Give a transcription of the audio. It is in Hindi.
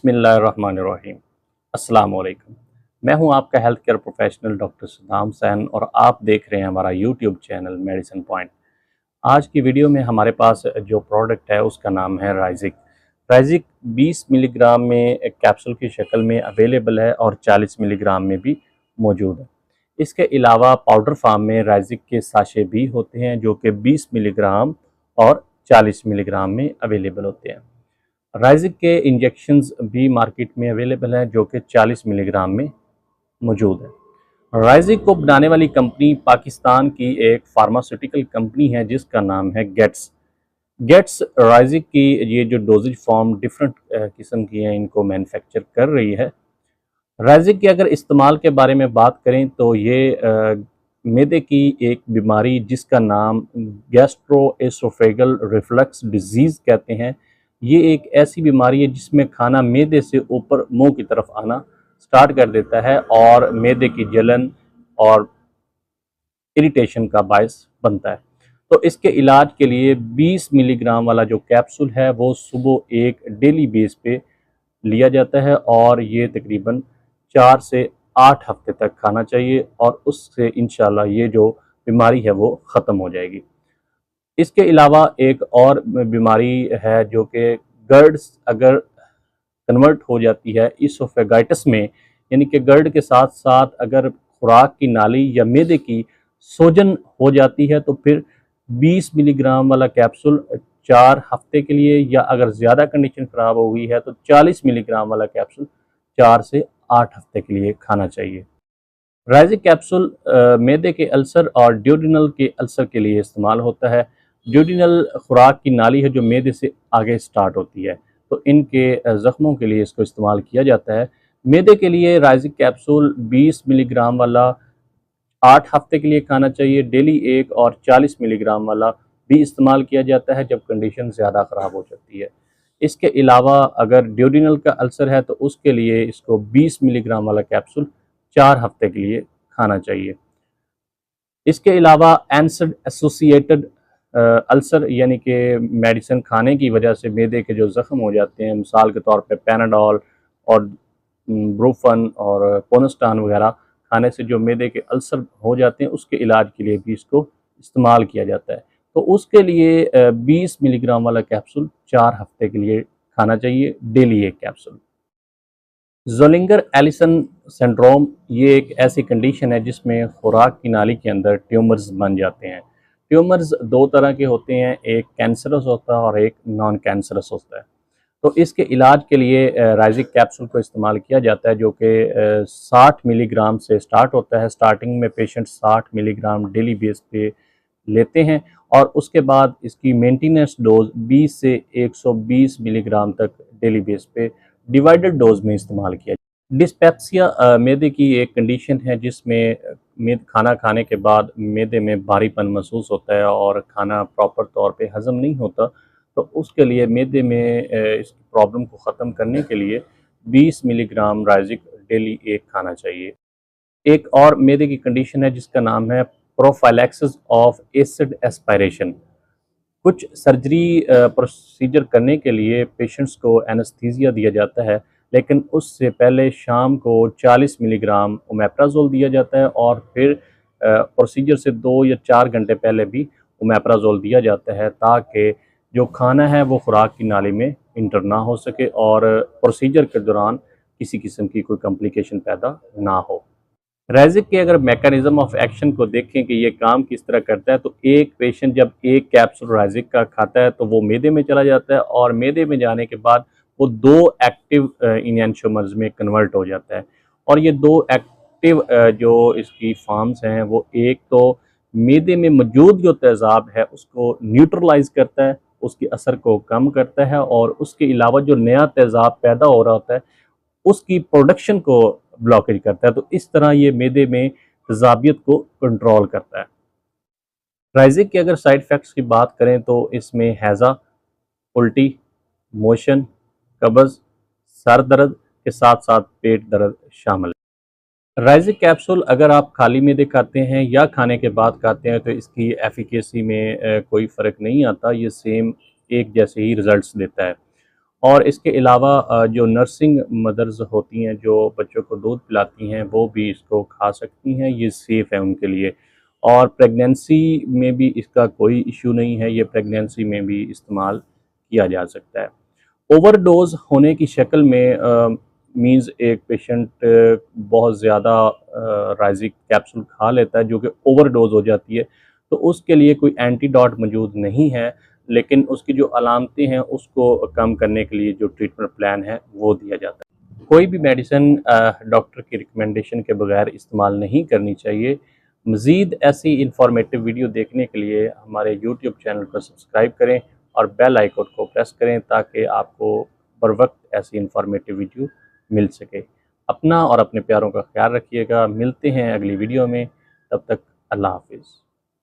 बिस्मिल्लाहिर्रहमानिर्रहीम। अस्सलाम वालेकुम। मैं हूं आपका health care professional doctor Saddam Sain और आप देख रहे हैं हमारा यूट्यूब चैनल मेडिसिन पॉइंट। आज की वीडियो में हमारे पास जो प्रोडक्ट है उसका नाम है राइजिक। राइजिक 20 मिलीग्राम में एक कैप्सूल की शक्ल में अवेलेबल है और 40 मिलीग्राम में भी मौजूद है। इसके अलावा पाउडर फार्म में राइजिक के साशे भी होते हैं जो कि 20 मिलीग्राम और 40 मिलीग्राम में अवेलेबल होते हैं। राइजिक के इंजेक्शंस भी मार्केट में अवेलेबल हैं जो कि 40 मिलीग्राम में मौजूद है। राइजिक को बनाने वाली कंपनी पाकिस्तान की एक फार्मास्यूटिकल कंपनी है जिसका नाम है गेट्स। गेट्स राइजिक की ये जो डोजेज फॉर्म डिफरेंट किस्म की हैं इनको मैन्युफैक्चर कर रही है। राइजिक के अगर इस्तेमाल के बारे में बात करें तो ये मैदे की एक बीमारी जिसका नाम गैस्ट्रोएसोफेगल रिफ्लक्स डिजीज़ कहते हैं, ये एक ऐसी बीमारी है जिसमें खाना मैदे से ऊपर मुंह की तरफ आना स्टार्ट कर देता है और मैदे की जलन और इरिटेशन का बायस बनता है। तो इसके इलाज के लिए 20 मिलीग्राम वाला जो कैप्सूल है वो सुबह एक डेली बेस पे लिया जाता है और ये तकरीबन 4 से 8 हफ्ते तक खाना चाहिए और उससे इंशाल्लाह ये जो बीमारी है वो ख़त्म हो जाएगी। इसके अलावा एक और बीमारी है जो कि गर्ड्स अगर कन्वर्ट हो जाती है इसोफेगाइटिस में, यानी कि गर्ड के साथ साथ अगर खुराक की नाली या मैदे की सूजन हो जाती है तो फिर 20 मिलीग्राम वाला कैप्सूल 4 हफ्ते के लिए, या अगर ज़्यादा कंडीशन ख़राब हो गई है तो 40 मिलीग्राम वाला कैप्सूल 4 से 8 हफ्ते के लिए खाना चाहिए। राइजिक कैप्सूल मैदे के अल्सर और ड्यूडिनल के अल्सर के लिए इस्तेमाल होता है। ड्यूडिनल खुराक की नाली है जो मैदे से आगे स्टार्ट होती है, तो इनके ज़ख्मों के लिए इसको इस्तेमाल किया जाता है। मैदे के लिए राइजिक कैप्सूल 20 मिलीग्राम वाला 8 हफ्ते के लिए खाना चाहिए डेली एक, और 40 मिलीग्राम वाला भी इस्तेमाल किया जाता है जब कंडीशन ज़्यादा ख़राब हो जाती है। इसके अलावा अगर ड्यूडिनल का अल्सर है तो उसके लिए इसको 20 मिलीग्राम वाला कैप्सूल 4 हफ्ते के लिए खाना चाहिए। इसके अलावा एसिड एसोसिएटेड अल्सर यानी कि मेडिसिन खाने की वजह से मैदे के जो ज़ख्म हो जाते हैं, मिसाल के तौर पे पैनाडोल और ब्रूफन और पोनेस्टान वगैरह खाने से जो मैदे के अल्सर हो जाते हैं उसके इलाज के लिए भी इसको इस्तेमाल किया जाता है। तो उसके लिए 20 मिलीग्राम वाला कैप्सूल 4 हफ्ते के लिए खाना चाहिए, डेली एक कैप्सूल। ज़ोलिंगर एलिसन सिंड्रोम ये एक ऐसी कंडीशन है जिसमें खुराक की नाली के अंदर ट्यूमर्स बन जाते हैं। ट्यूमर्स 2 तरह के होते हैं, एक कैंसरस होता है और एक नॉन कैंसरस होता है। तो इसके इलाज के लिए राइजिक कैप्सूल को इस्तेमाल किया जाता है जो कि 60 मिलीग्राम से स्टार्ट होता है। स्टार्टिंग में पेशेंट 60 मिलीग्राम डेली बेस पे लेते हैं और उसके बाद इसकी मेंटेनेंस डोज 20 से 120 मिलीग्राम तक डेली बेस पे डिवाइडेड डोज में इस्तेमाल किया। डिस्पेप्सिया मैदे की एक कंडीशन है जिसमें खाना खाने के बाद मैदे में भारीपन महसूस होता है और खाना प्रॉपर तौर पे हज़म नहीं होता, तो उसके लिए मैदे में इस प्रॉब्लम को ख़त्म करने के लिए 20 मिलीग्राम राइजिक डेली एक खाना चाहिए। एक और मैदे की कंडीशन है जिसका नाम है प्रोफाइलैक्सिस ऑफ एसिड एस्पायरेशन। कुछ सर्जरी प्रोसीजर करने के लिए पेशेंट्स को एनेस्थीसिया दिया जाता है, लेकिन उससे पहले शाम को 40 मिलीग्राम ओमेप्राजोल दिया जाता है और फिर प्रोसीजर से 2 या 4 घंटे पहले भी ओमेप्राजोल दिया जाता है ताकि जो खाना है वो खुराक की नाली में इंटर ना हो सके और प्रोसीजर के दौरान किसी किस्म की कोई कॉम्प्लिकेशन पैदा ना हो। राइजिक के अगर मैकेनिज्म ऑफ एक्शन को देखें कि ये काम किस तरह करता है, तो एक पेशेंट जब एक कैप्सूल राइजिक का खाता है तो वो मैदे में चला जाता है और मैदे में जाने के बाद वो 2 एक्टिव इनैंशियोमर्स में कन्वर्ट हो जाता है। और ये 2 एक्टिव जो इसकी फॉर्म्स हैं वो एक तो मैदे में मौजूद जो तेज़ाब है उसको न्यूट्रलाइज करता है, उसके असर को कम करता है और उसके अलावा जो नया तेज़ाब पैदा हो रहा होता है उसकी प्रोडक्शन को ब्लॉकेज करता है। तो इस तरह ये मैदे में तेज़ाबियत को कंट्रोल करता है। राइजिक के अगर साइड इफ़ेक्ट्स की बात करें तो इसमें हैज़ा, उल्टी, मोशन, कब्ज़, सर दर्द के साथ साथ पेट दर्द शामिल है। राइजिक कैप्सूल अगर आप खाली मैदे खाते हैं या खाने के बाद खाते हैं तो इसकी एफिकेसी में कोई फ़र्क नहीं आता, ये सेम एक जैसे ही रिज़ल्ट्स देता है। और इसके अलावा जो नर्सिंग मदर्स होती हैं जो बच्चों को दूध पिलाती हैं वो भी इसको खा सकती हैं, ये सेफ़ है उनके लिए। और प्रेगनेंसी में भी इसका कोई इशू नहीं है, ये प्रेगनेंसी में भी इस्तेमाल किया जा सकता है। ओवरडोज़ होने की शक्ल में मीन्स एक पेशेंट बहुत ज़्यादा राइज़िक कैप्सूल खा लेता है जो कि ओवरडोज़ हो जाती है, तो उसके लिए कोई एंटीडोट मौजूद नहीं है, लेकिन उसकी जो अलामतें हैं उसको कम करने के लिए जो ट्रीटमेंट प्लान है वो दिया जाता है। कोई भी मेडिसिन डॉक्टर की रिकमेंडेशन के बगैर इस्तेमाल नहीं करनी चाहिए। मज़ीद ऐसी इन्फॉर्मेटिव वीडियो देखने के लिए हमारे यूट्यूब चैनल को सब्सक्राइब करें और बेल आइकन को प्रेस करें ताकि आपको बर वक्त ऐसी इन्फॉर्मेटिव वीडियो मिल सके। अपना और अपने प्यारों का ख्याल रखिएगा। मिलते हैं अगली वीडियो में, तब तक अल्लाह हाफ़िज़।